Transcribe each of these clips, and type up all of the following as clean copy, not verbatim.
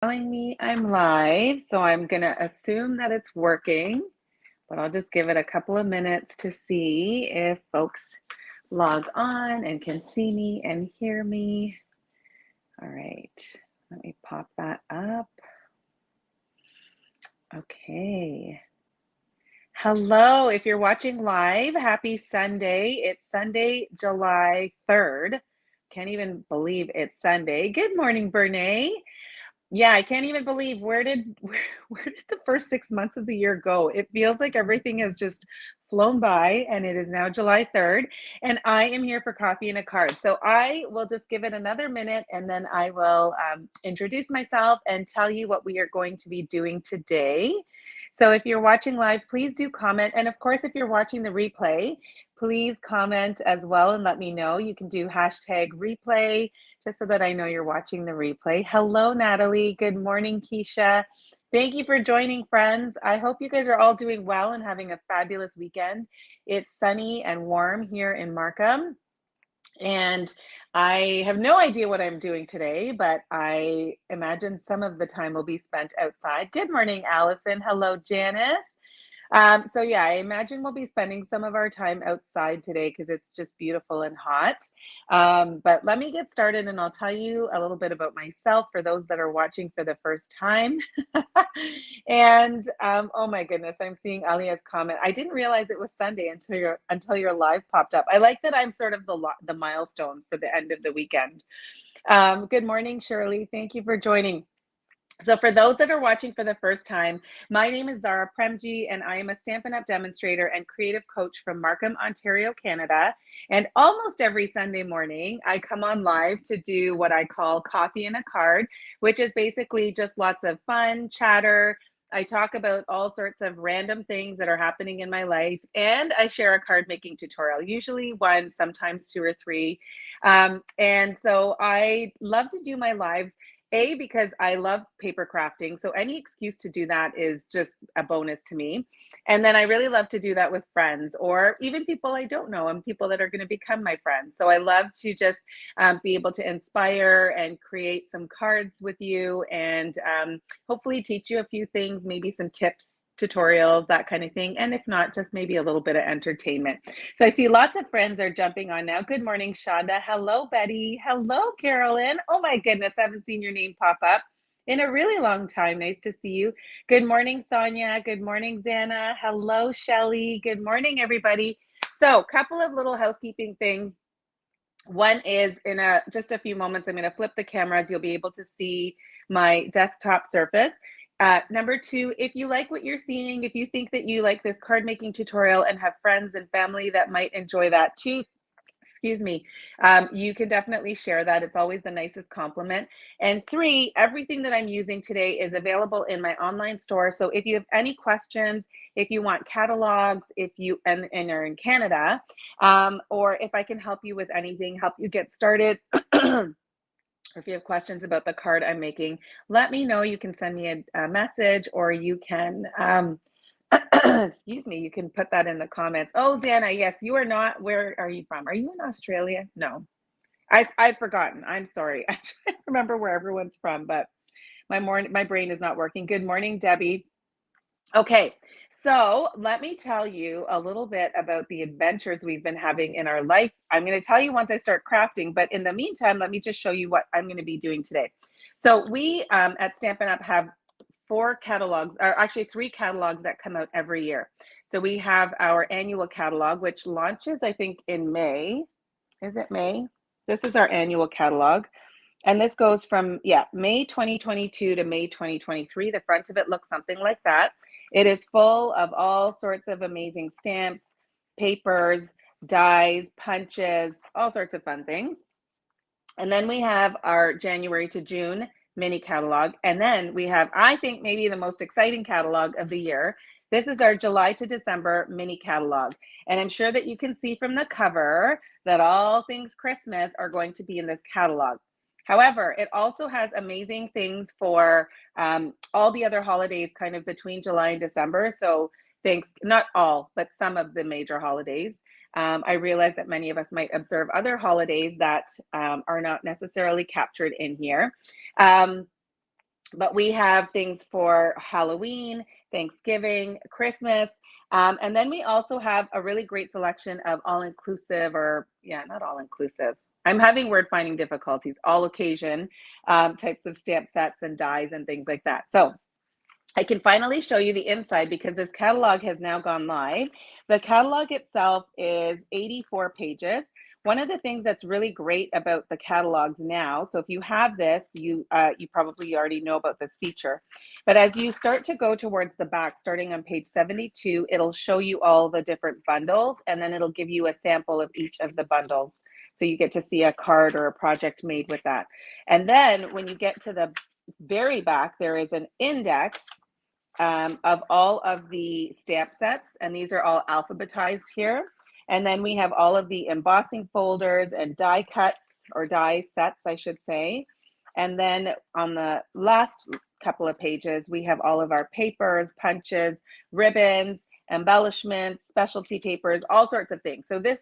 Telling me I'm live, so I'm going to assume that it's working, but I'll just give it a couple of minutes to see if folks log on and can see me and hear me. All right, let me pop that up. Okay. Hello, if you're watching live, happy Sunday. It's Sunday, July 3rd. Can't even believe it's Sunday. Good morning, Bernae. Yeah, I can't even believe where did the first 6 months of the year go? It feels like everything has just flown by, and it is now July 3rd, and I am here for coffee and a card. So I will just give it another minute, and then I will introduce myself and tell you what we are going to be doing today. So if you're watching live, please do comment. And of course, if you're watching the replay, please comment as well and let me know. You can do hashtag replay just so that I know you're watching the replay. Hello, Natalie. Good morning, Keisha. Thank you for joining, friends. I hope you guys are all doing well and having a fabulous weekend. It's sunny and warm here in Markham. And I have no idea what I'm doing today, but I imagine some of the time will be spent outside. Good morning, Allison. Hello, Janice. So yeah, I imagine we'll be spending some of our time outside today because it's just beautiful and hot. But let me get started and I'll tell you a little bit about myself for those that are watching for the first time. And oh my goodness, I'm seeing Alia's comment. I didn't realize it was Sunday until your live popped up. I like that I'm sort of the milestone for the end of the weekend. Good morning, Shirley. Thank you for joining. So for those that are watching for the first time, my name is Zara Premji, and I am a Stampin' Up! Demonstrator and creative coach from Markham, Ontario, Canada. And almost every Sunday morning, I come on live to do what I call coffee and a card, which is basically just lots of fun, chatter. I talk about all sorts of random things that are happening in my life, and I share a card making tutorial, usually one, sometimes two or three. And so I love to do my lives because I love paper crafting. So any excuse to do that is just a bonus to me. And then I really love to do that with friends or even people I don't know and people that are going to become my friends. So I love to just be able to inspire and create some cards with you and hopefully teach you a few things, maybe some tips, tutorials, that kind of thing. And if not, just maybe a little bit of entertainment. So I see lots of friends are jumping on now. Good morning, Shonda. Hello, Betty. Hello, Carolyn. Oh my goodness, I haven't seen your name pop up in a really long time. Nice to see you. Good morning, Sonia. Good morning, Zana. Hello, Shelly. Good morning, everybody. So a couple of little housekeeping things. One is in just a few moments, I'm going to flip the cameras. You'll be able to see my desktop surface. Number two, if you like what you're seeing, if you think that you like this card making tutorial and have friends and family that might enjoy that too, excuse me, you can definitely share that. It's always the nicest compliment. And three, everything that I'm using today is available in my online store. So if you have any questions, if you want catalogs, if you and are in Canada, or if I can help you with anything, help you get started. Or if you have questions about the card I'm making, let me know. You can send me a message or you can, excuse me, you can put that in the comments. Oh, Zana, yes, you are not. Where are you from? Are you in Australia? No, I've forgotten. I'm sorry. I try to remember where everyone's from, but my brain is not working. Good morning, Debbie. Okay, so let me tell you a little bit about the adventures we've been having in our life. I'm going to tell you once I start crafting, but in the meantime, let me just show you what I'm going to be doing today. So we at Stampin' Up! Have 4 catalogs, or actually 3 catalogs that come out every year. So we have our annual catalog, which launches, I think, in May. Is it May? This is our annual catalog. And this goes from, May 2022 to May 2023. The front of it looks something like that. It is full of all sorts of amazing stamps, papers, dies, punches, all sorts of fun things. And then we have our January to June mini catalog. And then we have, I think, maybe the most exciting catalog of the year. This is our July to December mini catalog. And I'm sure that you can see from the cover that all things Christmas are going to be in this catalog. However, it also has amazing things for all the other holidays kind of between July and December. So thanks, not all, but some of the major holidays. I realize that many of us might observe other holidays that are not necessarily captured in here. But we have things for Halloween, Thanksgiving, Christmas. And then we also have a really great selection of all-inclusive, or yeah, not all-inclusive. I'm having word finding difficulties, all occasion types of stamp sets and dies and things like that. So I can finally show you the inside because this catalog has now gone live. The catalog itself is 84 pages. One of the things that's really great about the catalogs now, so if you have this, you probably already know about this feature, but as you start to go towards the back, starting on page 72, it'll show you all the different bundles, and then it'll give you a sample of each of the bundles. So you get to see a card or a project made with that. And then when you get to the very back, there is an index of all of the stamp sets, and these are all alphabetized here. And then we have all of the embossing folders and die cuts, or die sets, I should say. And then on the last couple of pages, we have all of our papers, punches, ribbons, embellishments, specialty papers, all sorts of things. So this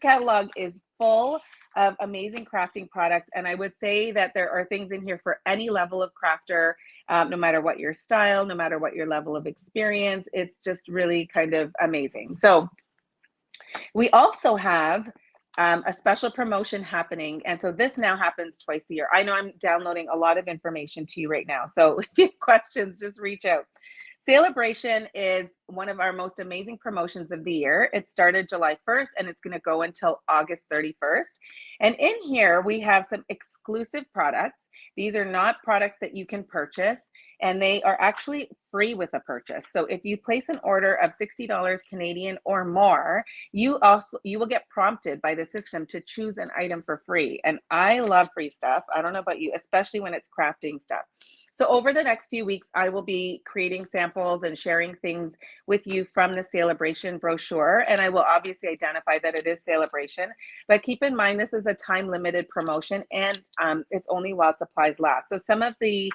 catalog is full of amazing crafting products. And I would say that there are things in here for any level of crafter, no matter what your style, no matter what your level of experience. It's just really kind of amazing. So we also have a special promotion happening. And so this now happens twice a year. I know I'm downloading a lot of information to you right now. So if you have questions, just reach out. Celebration is one of our most amazing promotions of the year. It started July 1st and it's going to go until August 31st. And in here, we have some exclusive products. These are not products that you can purchase, and they are actually free with a purchase. So if you place an order of $60 Canadian or more, you will get prompted by the system to choose an item for free. And I love free stuff. I don't know about you, especially when it's crafting stuff. So over the next few weeks, I will be creating samples and sharing things with you from the Celebration brochure. And I will obviously identify that it is Celebration, but keep in mind, this is a time-limited promotion, and it's only while supplies last. So some of the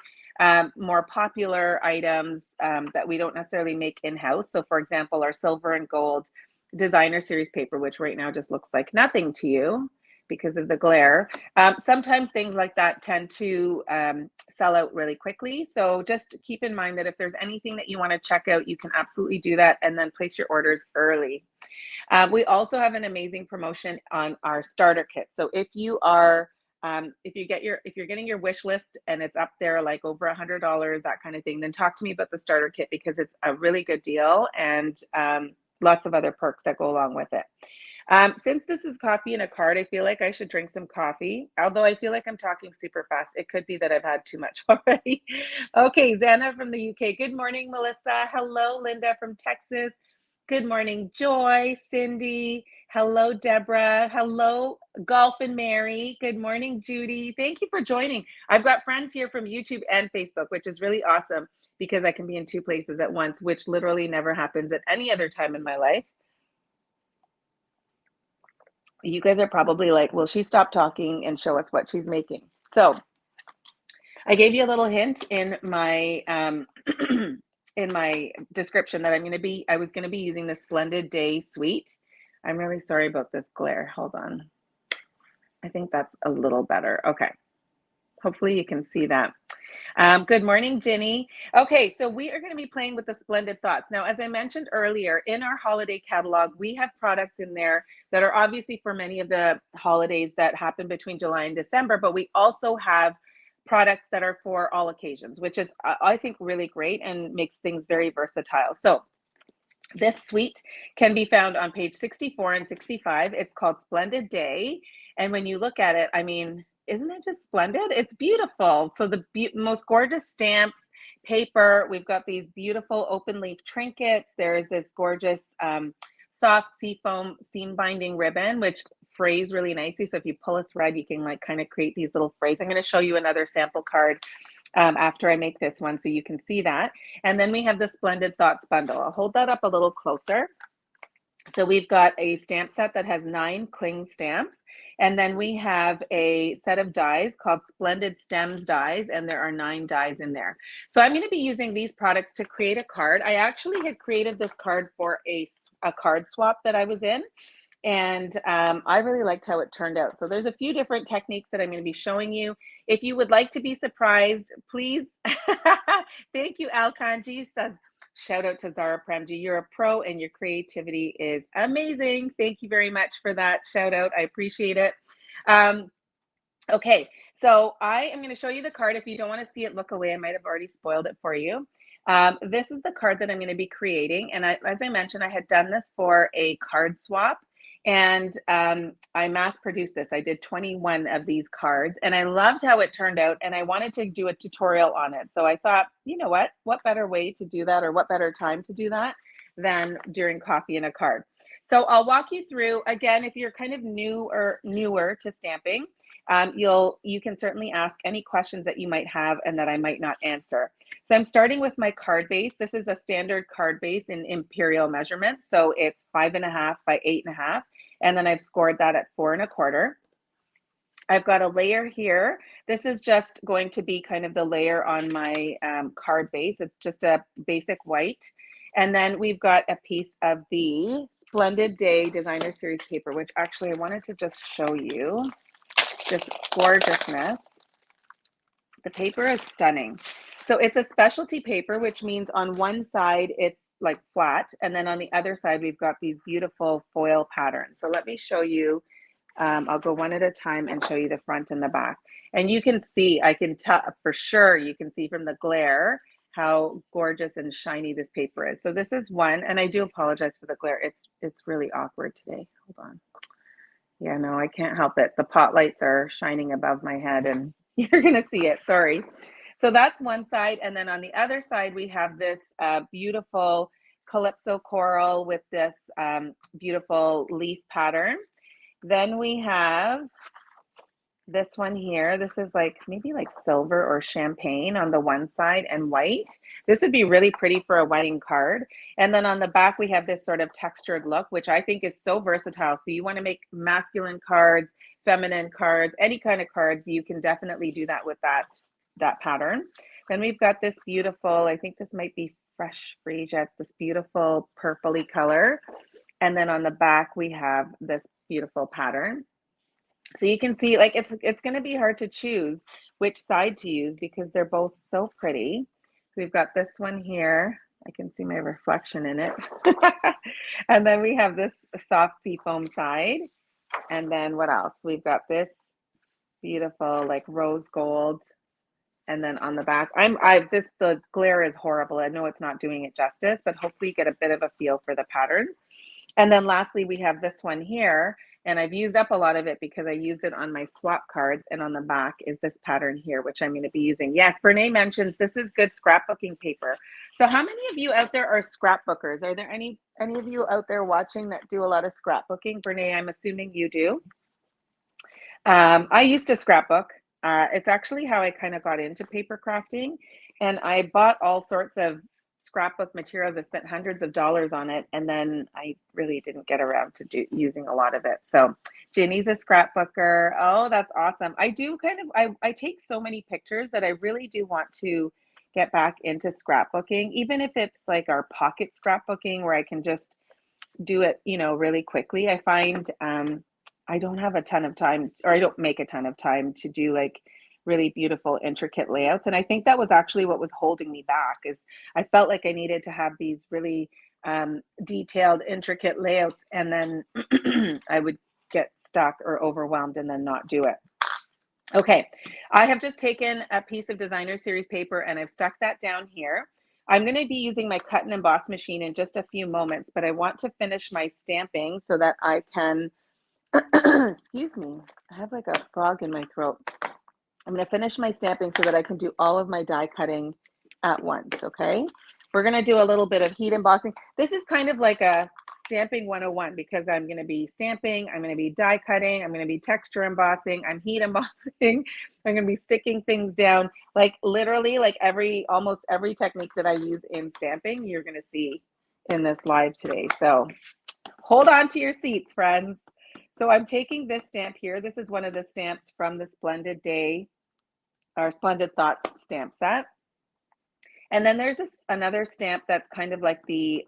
more popular items that we don't necessarily make in-house. So for example, our silver and gold designer series paper, which right now just looks like nothing to you because of the glare. Sometimes things like that tend to sell out really quickly. So just keep in mind that if there's anything that you want to check out, you can absolutely do that and then place your orders early. We also have an amazing promotion on our starter kit. So if you are if you're getting your wish list and it's up there like over $100, that kind of thing, then talk to me about the starter kit because it's a really good deal and lots of other perks that go along with it. Since this is coffee and a card, I feel like I should drink some coffee. Although I feel like I'm talking super fast. It could be that I've had too much already. Okay, Zana from the UK. Good morning, Melissa. Hello, Linda from Texas. Good morning, Joy, Cindy. Hello, Deborah. Hello, Golf and Mary. Good morning, Judy. Thank you for joining. I've got friends here from YouTube and Facebook, which is really awesome because I can be in two places at once, which literally never happens at any other time in my life. You guys are probably like, will she stop talking and show us what she's making? So I gave you a little hint in my in my description that I was going to be using the Splendid Day Suite. I'm really sorry about this glare. Hold on. I think that's a little better. Okay. Hopefully you can see that. Good morning, Ginny. Okay, so we are going to be playing with the Splendid Thoughts. Now, as I mentioned earlier, in our holiday catalog, we have products in there that are obviously for many of the holidays that happen between July and December, but we also have products that are for all occasions, which is, I think, really great and makes things very versatile. So this suite can be found on page 64 and 65. It's called Splendid Day. And when you look at it, I mean, isn't it just splendid? It's beautiful. So the most gorgeous stamps, paper. We've got these beautiful open leaf trinkets. There is this gorgeous soft seafoam seam binding ribbon, which frays really nicely. So if you pull a thread, you can like kind of create these little frays. I'm going to show you another sample card after I make this one so you can see that. And then we have the Splendid Thoughts bundle. I'll hold that up a little closer. So we've got a stamp set that has 9 cling stamps. And then we have a set of dies called Splendid Stems dies, and there are 9 dies in there. So I'm going to be using these products to create a card. I actually had created this card for a card swap that I was in. And I really liked how it turned out. So there's a few different techniques that I'm going to be showing you. If you would like to be surprised, please. Thank you, Al Kanji says, shout out to Zara Premji. You're a pro and your creativity is amazing. Thank you very much for that shout out. I appreciate it. Okay, so I am going to show you the card. If you don't want to see it, look away. I might have already spoiled it for you. This is the card that I'm going to be creating. And as I mentioned, I had done this for a card swap. And I mass produced this. I did 21 of these cards and I loved how it turned out. And I wanted to do a tutorial on it. So I thought, you know what better way to do that, or what better time to do that than during coffee and a card. So I'll walk you through, again, if you're kind of new or newer to stamping, you can certainly ask any questions that you might have and that I might not answer. So I'm starting with my card base. This is a standard card base in imperial measurements. So it's 5.5 by 8.5. And then I've scored that at 4.25. I've got a layer here. This is just going to be kind of the layer on my card base. It's just a basic white. And then we've got a piece of the Splendid Day Designer Series paper, which actually I wanted to just show you this gorgeousness. The paper is stunning. So it's a specialty paper, which means on one side it's like flat, and then on the other side we've got these beautiful foil patterns. So let me show you. I'll go one at a time and show you the front and the back. And you can see, I can tell for sure, you can see from the glare how gorgeous and shiny this paper is. So this is one, and I do apologize for the glare. It's really awkward today. Hold on. Yeah, no, I can't help it. The pot lights are shining above my head and you're going to see it. Sorry. So that's one side. And then on the other side, we have this beautiful calypso coral with this beautiful leaf pattern. Then we have this one here. This is like maybe like silver or champagne on the one side and white. This would be really pretty for a wedding card. And then on the back, we have this sort of textured look, which I think is so versatile. So you want to make masculine cards, feminine cards, any kind of cards, you can definitely do that with that pattern. Then we've got this beautiful, I think this might be fresh freesia. It's this beautiful purpley color. And then on the back, we have this beautiful pattern. So you can see, like, it's going to be hard to choose which side to use because they're both so pretty. We've got this one here. I can see my reflection in it. And then we have this soft seafoam side. And then what else? We've got this beautiful, like, rose gold. And then on the back, the glare is horrible. I know it's not doing it justice, but hopefully you get a bit of a feel for the patterns. And then lastly, we have this one here, and I've used up a lot of it because I used it on my swap cards. And on the back is this pattern here, which I'm going to be using. Yes, Brene mentions this is good scrapbooking paper. So how many of you out there are scrapbookers? Are there any of you out there watching that do a lot of scrapbooking? Brene, I'm assuming you do. I used to scrapbook. It's actually how I kind of got into paper crafting, and I bought all sorts of scrapbook materials. I spent hundreds of dollars on it, and then I really didn't get around to using a lot of it. So Ginny's a scrapbooker. Oh, that's awesome. I do I take so many pictures that I really do want to get back into scrapbooking, even if it's like our pocket scrapbooking where I can just do it, really quickly. I find I don't have a ton of time, or I don't make a ton of time to do like really beautiful, intricate layouts. And I think that was actually what was holding me back, is I felt like I needed to have these really detailed, intricate layouts, and then I would get stuck or overwhelmed and then not do it. Okay, I have just taken a piece of designer series paper and I've stuck that down here. I'm going to be using my cut and emboss machine in just a few moments, but I want to finish my stamping so that I can, excuse me, I have like a frog in my throat. I'm going to finish my stamping so that I can do all of my die cutting at once, okay? We're going to do a little bit of heat embossing. This is kind of like a stamping 101 because I'm going to be stamping, I'm going to be die cutting, I'm going to be texture embossing, I'm heat embossing, I'm going to be sticking things down. Like literally, like almost every technique that I use in stamping, you're going to see in this live today. So hold on to your seats, friends. So I'm taking this stamp here. This is one of the stamps from the Splendid Day, our Splendid Thoughts stamp set. And then there's another stamp that's kind of like the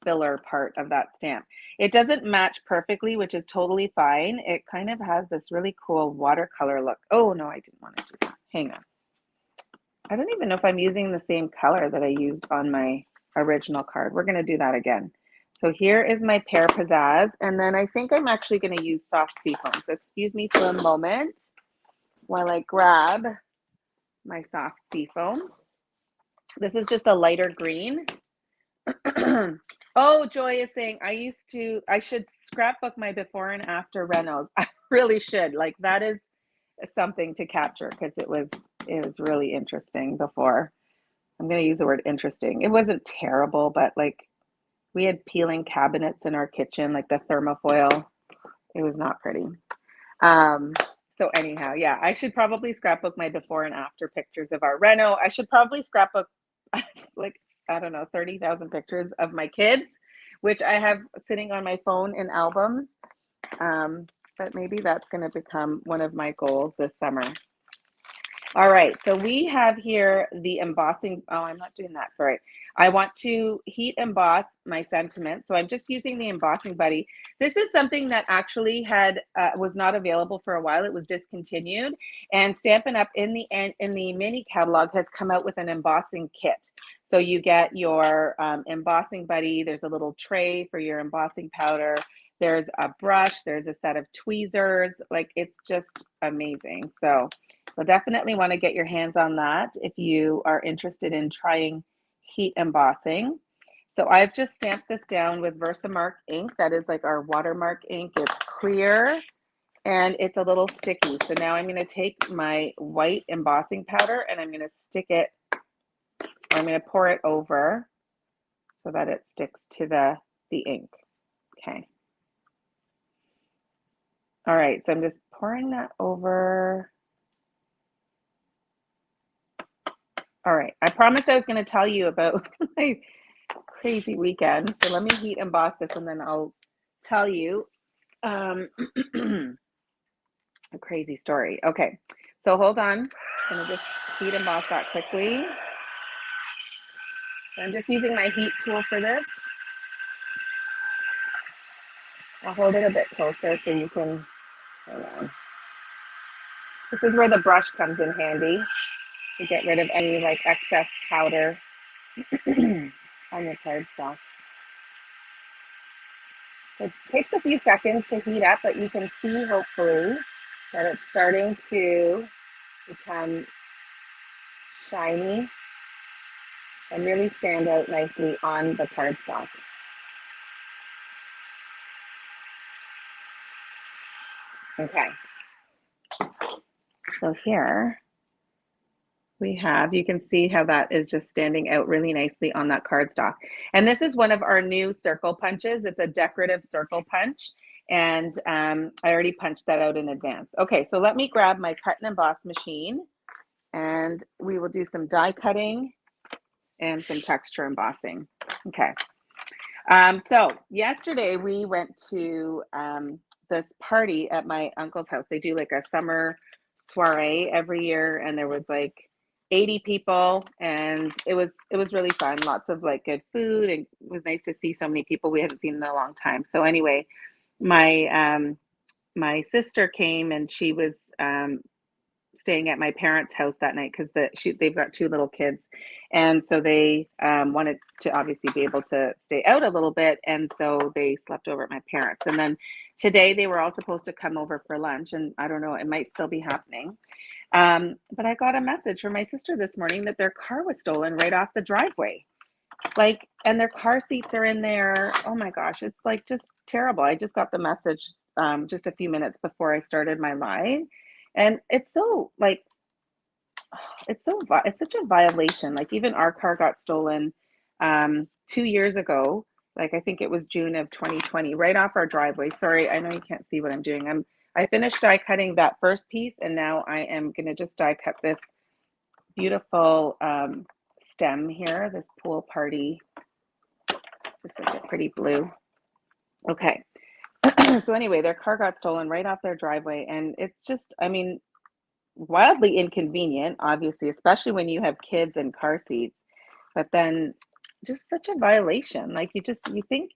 filler part of that stamp. It doesn't match perfectly, which is totally fine. It kind of has this really cool watercolor look. Oh, no, I didn't want to do that. Hang on. I don't even know if I'm using the same color that I used on my original card. We're going to do that again. So here is my Pear Pizzazz, and then I think I'm actually going to use soft seafoam. So excuse me for a moment while I grab my soft seafoam. This is just a lighter green. Oh, Joy is saying I should scrapbook my before and after renos. I really should. Like, that is something to capture because it was really interesting before. I'm going to use the word interesting. It wasn't terrible, but like, we had peeling cabinets in our kitchen, like the thermofoil. It was not pretty. So anyhow, yeah, I should probably scrapbook my before and after pictures of our reno. I should probably scrapbook like, I don't know, 30,000 pictures of my kids, which I have sitting on my phone in albums. But maybe that's going to become one of my goals this summer. All right, so we have here the embossing. Oh, I'm not doing that, sorry. I want to heat emboss my sentiments. So I'm just using the embossing buddy. This is something that actually was not available for a while. It was discontinued, and Stampin' Up! in the mini catalog has come out with an embossing kit. So you get your embossing buddy. There's a little tray for your embossing powder. There's a brush. There's a set of tweezers. Like, it's just amazing. So you'll definitely want to get your hands on that if you are interested in trying heat embossing. So I've just stamped this down with Versamark ink. That is like our watermark ink. It's clear and it's a little sticky. So now I'm going to take my white embossing powder and I'm going to stick it, or I'm going to pour it over so that it sticks to the ink. Okay. All right, so I'm just pouring that over. All right, I promised I was going to tell you about my crazy weekend. So let me heat emboss this and then I'll tell you a crazy story. Okay, so hold on. I'm going to just heat emboss that quickly. I'm just using my heat tool for this. I'll hold it a bit closer so you can, hold on. This is where the brush comes in handy to get rid of any like excess powder on your cardstock. It takes a few seconds to heat up, but you can see hopefully that it's starting to become shiny and really stand out nicely on the cardstock. Okay, so here we have, you can see how that is just standing out really nicely on that cardstock. And this is one of our new circle punches. It's a decorative circle punch. And I already punched that out in advance. Okay, so let me grab my cut and emboss machine and we will do some die cutting and some texture embossing. Okay. So yesterday we went to this party at my uncle's house. They do like a summer soiree every year, and there was like 80 people, and it was really fun. Lots of like good food, and it was nice to see so many people we hadn't seen in a long time. So anyway, my sister came, and she was staying at my parents' house that night because they've got two little kids, and so they wanted to obviously be able to stay out a little bit, and so they slept over at my parents. And then today they were all supposed to come over for lunch, and I don't know, it might still be happening. But I got a message from my sister this morning that their car was stolen right off the driveway. Like, and their car seats are in there. Oh my gosh, it's like just terrible. I just got the message just a few minutes before I started my live. And it's so like, it's such a violation. Like, even our car got stolen 2 years ago. Like, I think it was June of 2020, right off our driveway. Sorry, I know you can't see what I'm doing. I finished die cutting that first piece, and now I am going to just die cut this beautiful stem here, this pool party. Just like a pretty blue. Okay. So anyway, their car got stolen right off their driveway, and it's just, I mean, wildly inconvenient, obviously, especially when you have kids and car seats. but then just such a violation. Like you think,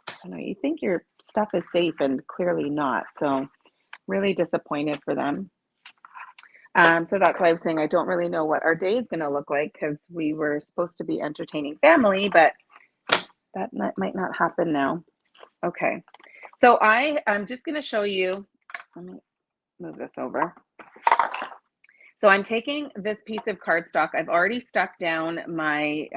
I don't know, you think your stuff is safe and clearly not. So really disappointed for them. So that's why I was saying I don't really know what our day is going to look like, because we were supposed to be entertaining family, but that might not happen now. Okay, so I'm just going to show you, let me move this over. So I'm taking this piece of cardstock. I've already stuck down my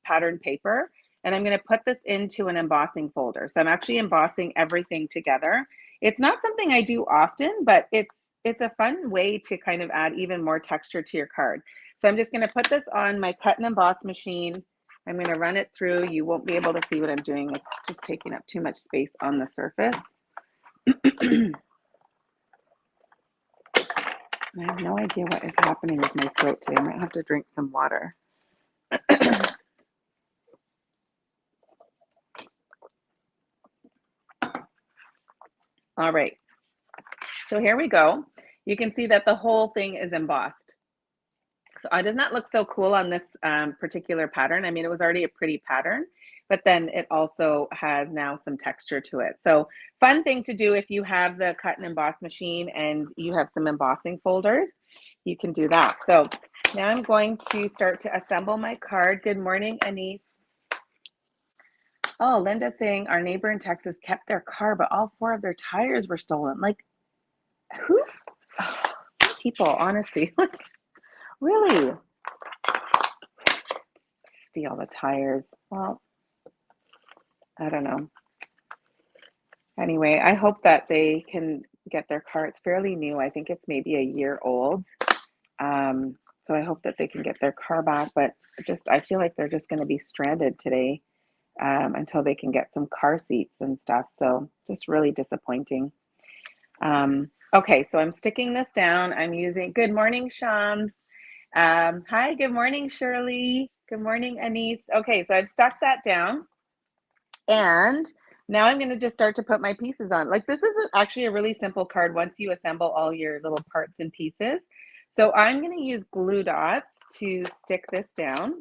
pattern paper, and I'm going to put this into an embossing folder. So I'm actually embossing everything together. It's not something I do often, but it's a fun way to kind of add even more texture to your card. So I'm just going to put this on my cut and emboss machine. I'm going to run it through. You won't be able to see what I'm doing. It's just taking up too much space on the surface. I have no idea what is happening with my throat today. I might have to drink some water. All right, so here we go. You can see that the whole thing is embossed. So it does not look so cool on this particular pattern. I mean, it was already a pretty pattern, but then it also has now some texture to it. So fun thing to do if you have the cut and emboss machine and you have some embossing folders, you can do that. So now I'm going to start to assemble my card. Good morning, Anise. Oh, Linda's saying our neighbor in Texas kept their car, but all 4 of their tires were stolen. Like, who? Oh, people, honestly, like, really? Steal the tires. Well, I don't know. Anyway, I hope that they can get their car. It's fairly new. I think it's maybe a year old. So I hope that they can get their car back, but I feel like they're just going to be stranded today until they can get some car seats and stuff. So just really disappointing. Okay, so I'm sticking this down. I'm using, good morning, Shams. Hi, good morning, Shirley. Good morning, Anise. Okay, so I've stuck that down. And now I'm going to just start to put my pieces on. Like, this is actually a really simple card once you assemble all your little parts and pieces. So I'm going to use glue dots to stick this down.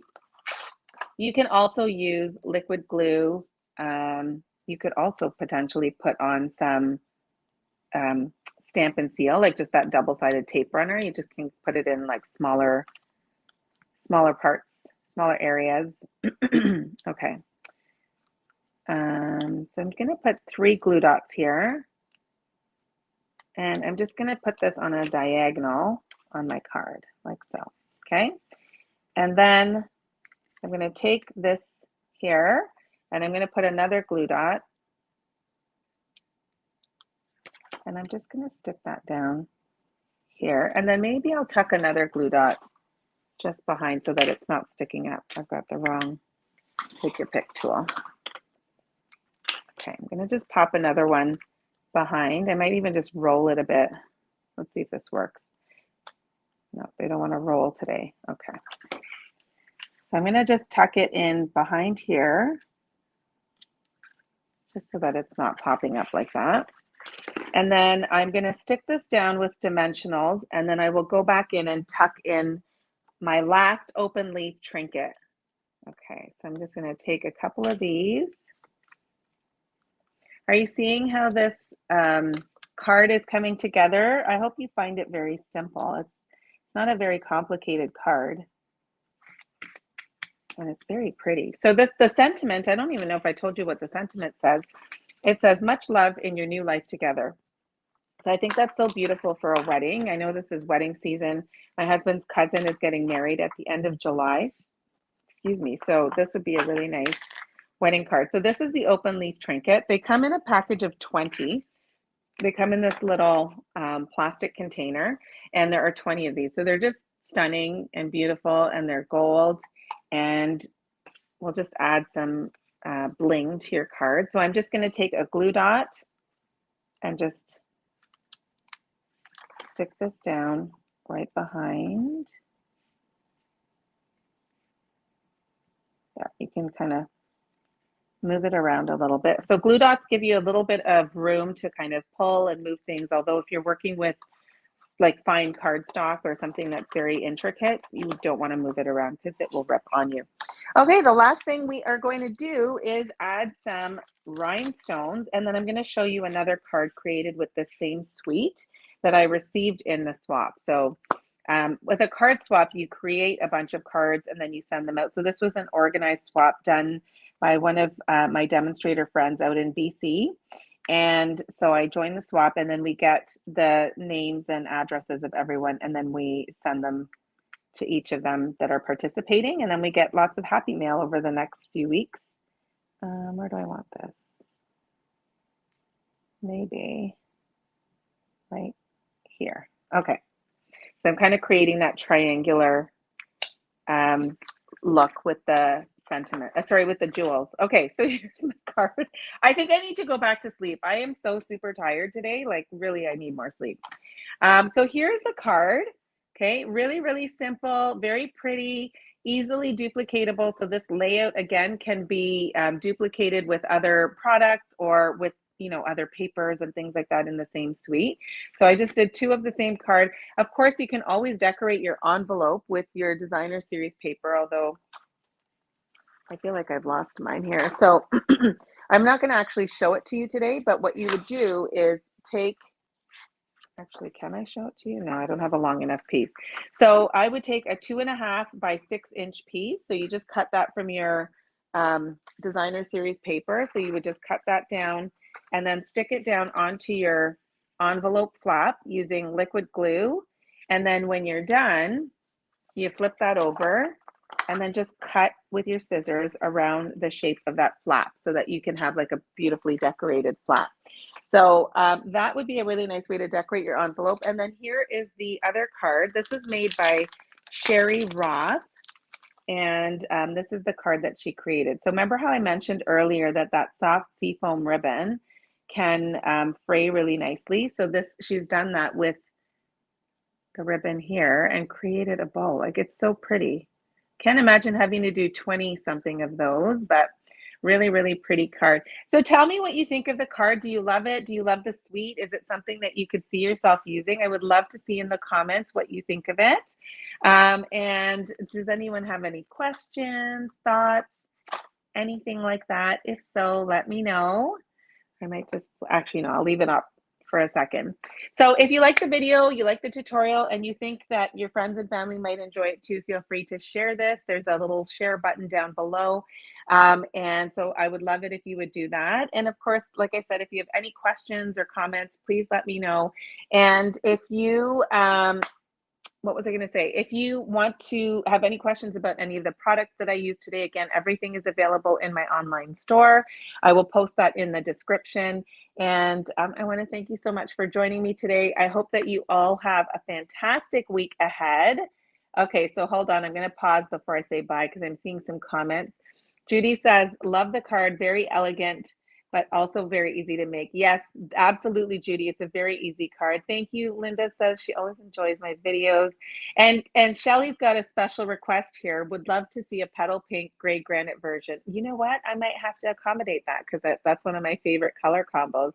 You can also use liquid glue. You could also potentially put on some Stamp and Seal, like just that double-sided tape runner. You just can put it in like smaller parts, smaller areas. Okay. So I'm going to put 3 glue dots here, and I'm just going to put this on a diagonal on my card, like so. Okay. And then I'm going to take this here, and I'm going to put another glue dot, and I'm just going to stick that down here, and then maybe I'll tuck another glue dot just behind so that it's not sticking up. I've got the wrong take your pick tool. Okay, I'm going to just pop another one behind. I might even just roll it a bit. Let's see if this works. No, they don't want to roll today. Okay. So I'm going to just tuck it in behind here, just so that it's not popping up like that. And then I'm going to stick this down with dimensionals, and then I will go back in and tuck in my last open leaf trinket. Okay, so I'm just going to take a couple of these. Are you seeing how this card is coming together? I hope you find it very simple. It's not a very complicated card, and it's very pretty. So the sentiment, I don't even know if I told you what the sentiment says. It says, much love in your new life together. So I think that's so beautiful for a wedding. I know this is wedding season. My husband's cousin is getting married at the end of July. Excuse me. So this would be a really nice wedding card. So this is the open leaf trinket. They come in a package of 20. They come in this little plastic container, and there are 20 of these. So they're just stunning and beautiful, and they're gold. And we'll just add some bling to your card. So I'm just going to take a glue dot and just stick this down right behind. Yeah, you can kind of move it around a little bit. So glue dots give you a little bit of room to kind of pull and move things. Although if you're working with like fine cardstock or something that's very intricate, you don't want to move it around because it will rip on you. Okay, the last thing we are going to do is add some rhinestones, and then I'm going to show you another card created with the same suite that I received in the swap. So with a card swap, you create a bunch of cards and then you send them out. So this was an organized swap done by one of my demonstrator friends out in BC. And so I joined the swap, and then we get the names and addresses of everyone, and then we send them to each of them that are participating, and then we get lots of happy mail over the next few weeks. Where do I want this? Maybe right here. Okay, so I'm kind of creating that triangular look with the sentiment, sorry, with the jewels. Okay, so here's my card. I think I need to go back to sleep. I am so super tired today, like really I need more sleep. So here's the card. Okay, really, really simple, very pretty, easily duplicatable. So this layout again can be duplicated with other products or with other papers and things like that in the same suite. So I just did 2 of the same card. Of course, you can always decorate your envelope with your designer series paper, although I feel like I've lost mine here. So I'm not going to actually show it to you today, but what you would do is take. Actually, can I show it to you? No, I don't have a long enough piece. So I would take a 2.5 by 6-inch piece. So you just cut that from your designer series paper. So you would just cut that down and then stick it down onto your envelope flap using liquid glue. And then when you're done, you flip that over and then just cut with your scissors around the shape of that flap so that you can have like a beautifully decorated flap. So that would be a really nice way to decorate your envelope. And then here is the other card. This was made by Sherry Roth. And this is the card that she created. So remember how I mentioned earlier that that soft seafoam ribbon can fray really nicely. So she's done that with the ribbon here and created a bow. Like it's so pretty. Can't imagine having to do 20 something of those, but really, really pretty card. So tell me what you think of the card. Do you love it? Do you love the suite? Is it something that you could see yourself using? I would love to see in the comments what you think of it. And does anyone have any questions, thoughts, anything like that? If so, let me know. I might just, actually, no, I'll leave it up for a second. So if you like the video, you like the tutorial, and you think that your friends and family might enjoy it too, feel free to share this. There's a little share button down below. And so I would love it if you would do that. And of course, like I said, if you have any questions or comments, please let me know. And if you, what was I going to say? If you want to have any questions about any of the products that I use today, again, everything is available in my online store. I will post that in the description. And I want to thank you so much for joining me today. I hope that you all have a fantastic week ahead. Okay, so hold on. I'm going to pause before I say bye because I'm seeing some comments. Judy says, love the card, very elegant, but also very easy to make. Yes, absolutely, Judy. It's a very easy card. Thank you. Linda says she always enjoys my videos. And Shelly's got a special request here. Would love to see a petal pink gray granite version. You know what? I might have to accommodate that because that's one of my favorite color combos.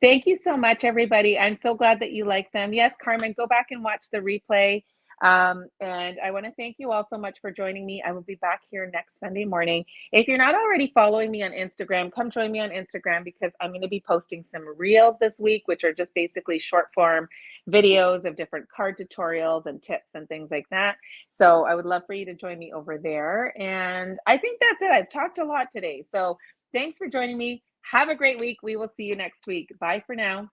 Thank you so much, everybody. I'm so glad that you like them. Yes, Carmen, go back and watch the replay. And I want to thank you all so much for joining me. I will be back here next Sunday morning. If you're not already following me on Instagram, come join me on Instagram because I'm going to be posting some reels this week, which are just basically short form videos of different card tutorials and tips and things like that. So I would love for you to join me over there. And I think that's it. I've talked a lot today. So thanks for joining me. Have a great week. We will see you next week. Bye for now.